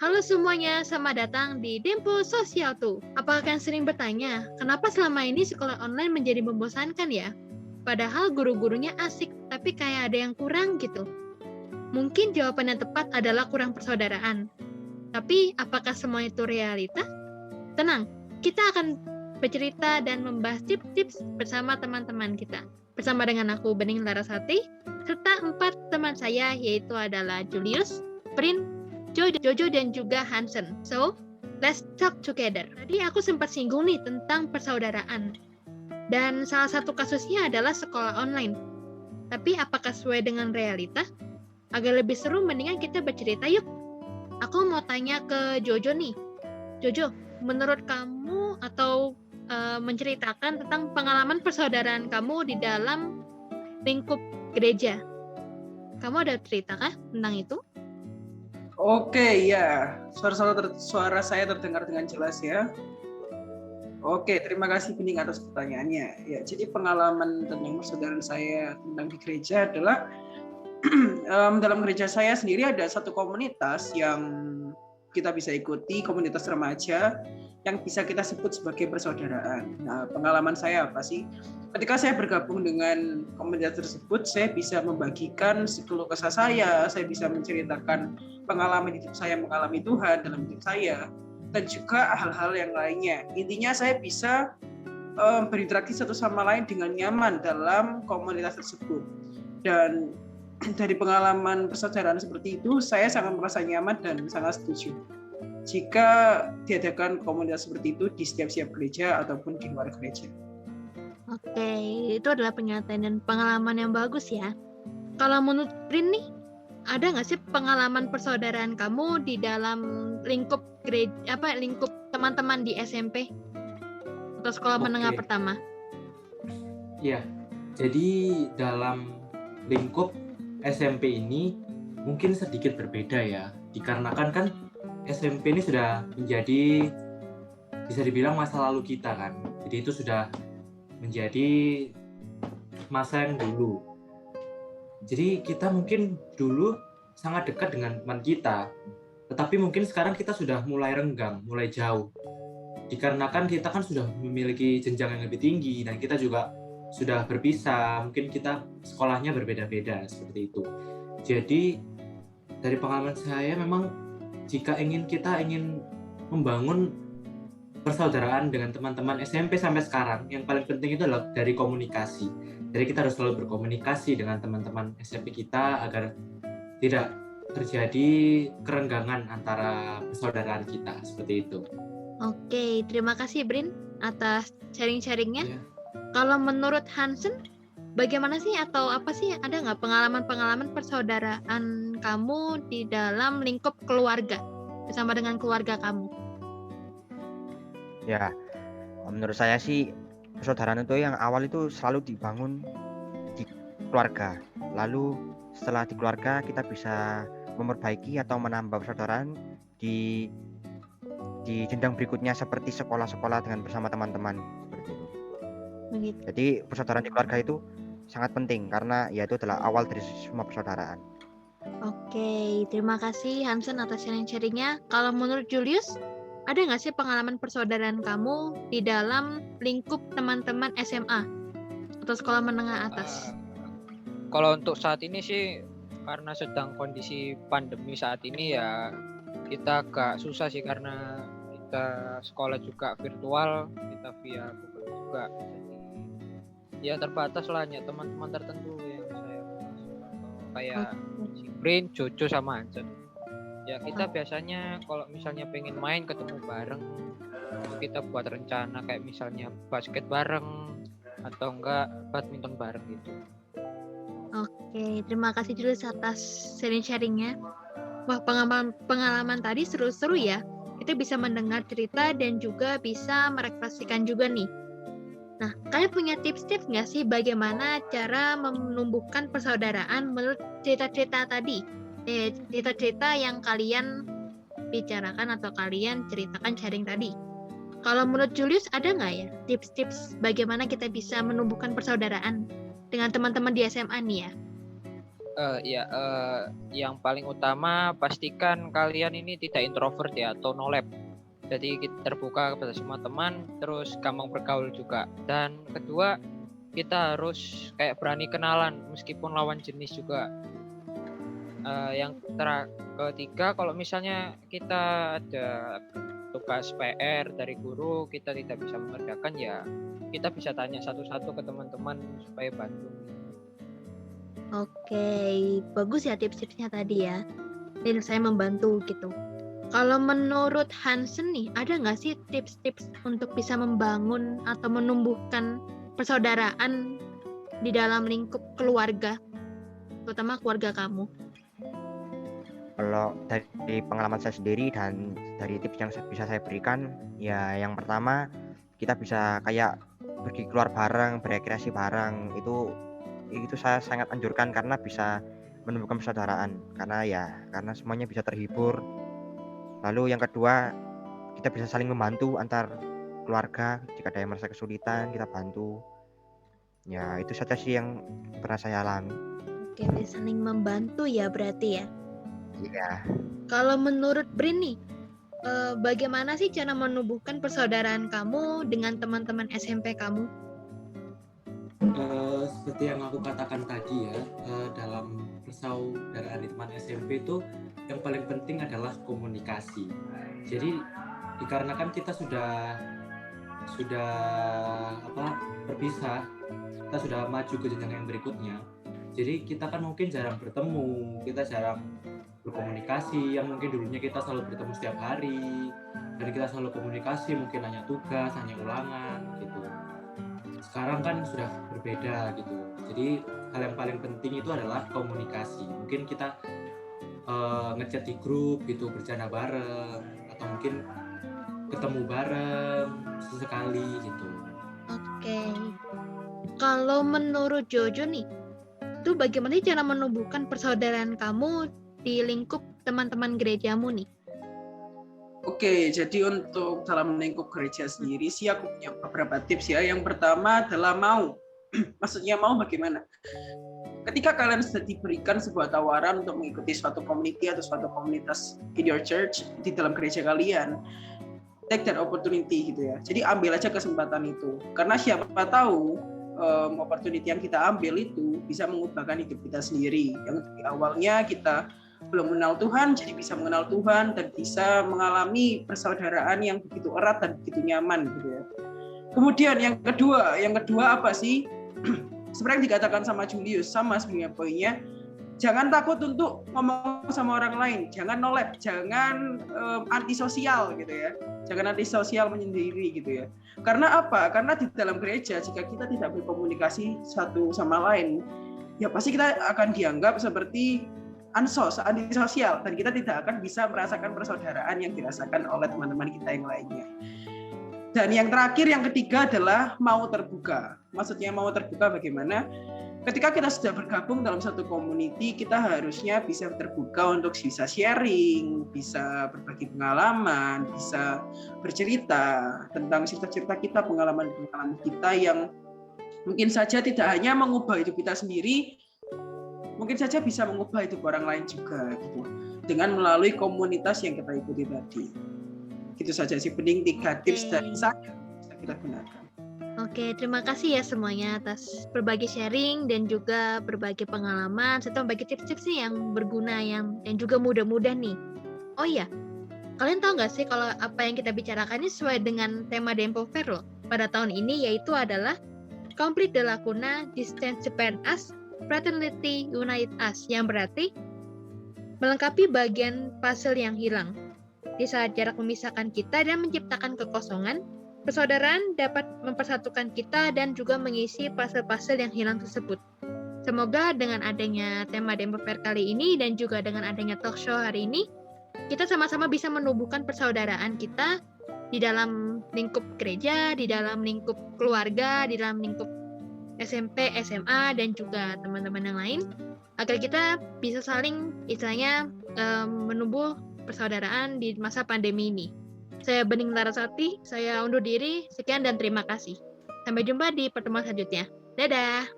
Halo semuanya, selamat datang di Dempo Sosial tuh. Apakah kalian sering bertanya, kenapa selama ini sekolah online menjadi membosankan ya? Padahal guru-gurunya asik, tapi kayak ada yang kurang gitu. Mungkin jawaban yang tepat adalah kurang persaudaraan. Tapi apakah semua itu realita? Tenang, kita akan bercerita dan membahas tips-tips bersama teman-teman kita. Bersama dengan aku, Bening Larasati, serta 4 teman saya, yaitu adalah Julius, Prin, Jojo, dan juga Hansen. So, let's talk together. Tadi aku sempat singgung nih tentang persaudaraan. Dan salah satu kasusnya adalah sekolah online. Tapi apakah sesuai dengan realita? Agar lebih seru, mendingan kita bercerita yuk. Aku mau tanya ke Jojo nih. Jojo, menurut kamu atau menceritakan tentang pengalaman persaudaraan kamu di dalam lingkup gereja. Kamu ada cerita kah tentang itu? Oke, ya. Suara saya terdengar dengan jelas ya. Oke, terima kasih Bening atas pertanyaannya. Ya, jadi pengalaman tentang persaudaraan saya tentang di gereja adalah dalam gereja saya sendiri ada satu komunitas yang kita bisa ikuti, komunitas remaja yang bisa kita sebut sebagai persaudaraan. Nah, pengalaman saya apa sih? Ketika saya bergabung dengan komunitas tersebut, saya bisa membagikan keluh kesah saya bisa menceritakan pengalaman hidup saya mengalami Tuhan dalam hidup saya, dan juga hal-hal yang lainnya. Intinya saya bisa berinteraksi satu sama lain dengan nyaman dalam komunitas tersebut. Dan dari pengalaman persaudaraan seperti itu, saya sangat merasa nyaman dan sangat setuju jika diadakan komunitas seperti itu di setiap gereja ataupun di luar gereja. Oke, itu adalah pernyataan dan pengalaman yang bagus ya. Kalau menurut Prin nih, ada nggak sih pengalaman persaudaraan kamu di dalam lingkup gereja, lingkup teman-teman di SMP atau sekolah menengah pertama? Ya, jadi dalam lingkup SMP ini mungkin sedikit berbeda ya, dikarenakan kan SMP ini sudah menjadi bisa dibilang masa lalu kita kan, jadi itu sudah menjadi masa yang dulu. Jadi kita mungkin dulu sangat dekat dengan teman kita, tetapi mungkin sekarang kita sudah mulai renggang, mulai jauh, dikarenakan kita kan sudah memiliki jenjang yang lebih tinggi dan kita juga sudah berpisah, mungkin kita sekolahnya berbeda-beda seperti itu. Jadi dari pengalaman saya memang jika kita ingin membangun persaudaraan dengan teman-teman SMP sampai sekarang, yang paling penting itu adalah dari komunikasi. Jadi kita harus selalu berkomunikasi dengan teman-teman SMP kita agar tidak terjadi kerenggangan antara persaudaraan kita, seperti itu. Oke, terima kasih Brin atas sharing-sharingnya. Yeah. Kalau menurut Hansen, bagaimana sih atau apa sih, ada nggak pengalaman-pengalaman persaudaraan kamu di dalam lingkup keluarga bersama dengan keluarga kamu? Ya, menurut saya sih persaudaraan itu yang awal itu selalu dibangun di keluarga. Lalu setelah di keluarga kita bisa memperbaiki atau menambah persaudaraan di jenjang berikutnya seperti sekolah-sekolah dengan bersama teman-teman seperti itu. Begitu. Jadi persaudaraan di keluarga itu sangat penting karena ya itu adalah awal dari semua persaudaraan. Oke, terima kasih Hansen atas sharing-sharingnya. Kalau menurut Julius, ada nggak sih pengalaman persaudaraan kamu di dalam lingkup teman-teman SMA atau sekolah menengah atas? Kalau untuk saat ini sih, karena sedang kondisi pandemi saat ini ya kita agak susah sih, karena kita sekolah juga virtual, kita via Google juga. Jadi ya terbatas lah, hanya teman-teman tertentu yang saya masuk, kayak si Brin, Jojo, sama Hansen. Ya kita biasanya kalau misalnya pengen main ketemu bareng, kita buat rencana kayak misalnya basket bareng atau enggak badminton bareng gitu. Oke, terima kasih Julius atas sharing-sharingnya. Wah, pengalaman tadi seru-seru ya. Kita bisa mendengar cerita dan juga bisa merefleksikan juga nih. Nah, kalian punya tips-tips nggak sih bagaimana cara menumbuhkan persaudaraan menurut cerita-cerita tadi? Cerita-cerita yang kalian bicarakan atau kalian ceritakan sharing tadi. Kalau menurut Julius, ada nggak ya tips-tips bagaimana kita bisa menumbuhkan persaudaraan dengan teman-teman di SMA nih ya? Yang paling utama pastikan kalian ini tidak introvert ya atau no lab. Jadi kita terbuka kepada semua teman, terus gampang bergaul juga. Dan kedua, kita harus kayak berani kenalan meskipun lawan jenis juga. Yang ketiga, kalau misalnya kita ada tugas PR dari guru kita tidak bisa mengerjakan, ya kita bisa tanya satu-satu ke teman-teman supaya bantu. Oke, bagus ya tips-tipsnya tadi ya. Dan saya membantu gitu. Kalau menurut Hansen nih, ada nggak sih tips-tips untuk bisa membangun atau menumbuhkan persaudaraan di dalam lingkup keluarga, terutama keluarga kamu? Kalau dari pengalaman saya sendiri dan dari tips yang bisa saya berikan, ya yang pertama kita bisa kayak pergi keluar bareng, berekreasi bareng. Itu saya sangat anjurkan karena bisa menumbuhkan persaudaraan. Karena semuanya bisa terhibur. Lalu yang kedua, kita bisa saling membantu antar keluarga. Jika ada yang merasa kesulitan, kita bantu. Ya, itu saja sih yang pernah saya alami. Oke, bisa saling membantu ya berarti ya. Iya. Kalau menurut Brin nih, bagaimana sih cara menumbuhkan persaudaraan kamu dengan teman-teman SMP kamu? Seperti yang aku katakan tadi ya, dalam persaudaraan di teman SMP itu yang paling penting adalah komunikasi. Jadi dikarenakan kita sudah berpisah, kita sudah maju ke jenjang yang berikutnya. Jadi kita kan mungkin jarang bertemu, kita jarang berkomunikasi, yang mungkin dulunya kita selalu bertemu setiap hari, dan kita selalu komunikasi, mungkin hanya tugas, hanya ulangan gitu. Sekarang kan sudah berbeda gitu. Jadi hal yang paling penting itu adalah komunikasi. Mungkin kita ngechat di grup gitu, bercanda bareng, atau mungkin ketemu bareng sesekali gitu. Oke. Kalau menurut Jojo nih, itu bagaimana cara menumbuhkan persaudaraan kamu di lingkup teman-teman gerejamu nih? Oke, jadi untuk dalam lingkup gereja sendiri sih aku punya beberapa tips ya. Yang pertama adalah mau. Maksudnya mau bagaimana? Ketika kalian sudah diberikan sebuah tawaran untuk mengikuti suatu community atau suatu komunitas in your church di dalam gereja kalian, take that opportunity gitu ya. Jadi ambil aja kesempatan itu. Karena siapa tahu opportunity yang kita ambil itu bisa mengubahkan hidup kita sendiri. Yang di awalnya kita belum mengenal Tuhan, jadi bisa mengenal Tuhan dan bisa mengalami persaudaraan yang begitu erat dan begitu nyaman gitu ya. Kemudian yang kedua apa sih? Seperti yang dikatakan sama Julius, sama sebenarnya poinnya, jangan takut untuk ngomong sama orang lain, jangan no lab, jangan antisosial gitu ya, jangan antisosial menyendiri gitu ya. Karena apa? Karena di dalam gereja jika kita tidak berkomunikasi satu sama lain, ya pasti kita akan dianggap seperti antisosial dan kita tidak akan bisa merasakan persaudaraan yang dirasakan oleh teman-teman kita yang lainnya. Dan yang terakhir, yang ketiga adalah mau terbuka. Maksudnya mau terbuka bagaimana? Ketika kita sudah bergabung dalam satu community, kita harusnya bisa terbuka untuk bisa sharing, bisa berbagi pengalaman, bisa bercerita tentang cerita-cerita kita, pengalaman-pengalaman kita yang mungkin saja tidak hanya mengubah hidup kita sendiri, mungkin saja bisa mengubah hidup orang lain juga gitu, dengan melalui komunitas yang kita ikuti tadi. Itu saja sih, penting 3 tips dari saya bisa kita gunakan. Oke, terima kasih ya semuanya atas berbagi sharing dan juga berbagi pengalaman serta berbagi tips-tips nih yang berguna dan juga mudah-mudah nih. Oh iya, kalian tahu nggak sih kalau apa yang kita bicarakan ini sesuai dengan tema Dempo Fair loh pada tahun ini, yaitu adalah Complete the Lacuna, Distance Separate Us, Fraternity Unite Us, yang berarti melengkapi bagian puzzle yang hilang. Di saat jarak memisahkan kita dan menciptakan kekosongan, persaudaraan dapat mempersatukan kita dan juga mengisi puzzle-puzzle yang hilang tersebut. Semoga dengan adanya tema Dempo Fair kali ini dan juga dengan adanya talk show hari ini, kita sama-sama bisa menumbuhkan persaudaraan kita di dalam lingkup gereja, di dalam lingkup keluarga, di dalam lingkup SMP, SMA, dan juga teman-teman yang lain, agar kita bisa saling istilahnya menumbuh persaudaraan di masa pandemi ini. Saya Bening Larasati, saya undur diri. Sekian dan terima kasih. Sampai jumpa di pertemuan selanjutnya. Dadah!